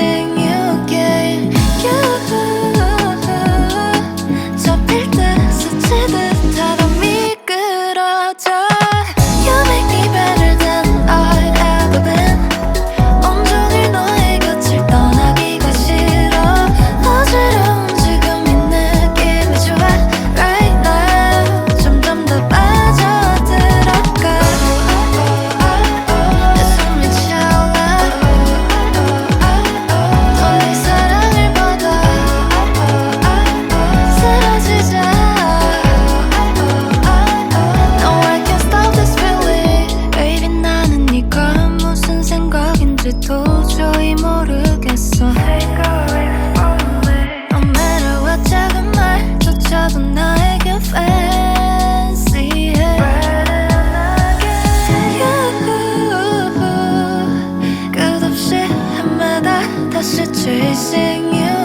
chasing you again. 잡힐 듯 스치듯 하다 미끄러져. You make me better than I've ever been. 온종일 너의 곁을 떠나기가 싫어. 어지러운 지금 이 느낌이 좋아. Right now 점점 더 빠져들어가. 내 숨이 차올라. 더 네 사랑을 받아. 사라지자. No, I can't stop this feeling. Baby, 나는 네가 무슨 생각인지 도저히 모르겠어. No matter what 작은 말조차도 나에게 fancy해. 끝없이 해마다 다시 chasing you.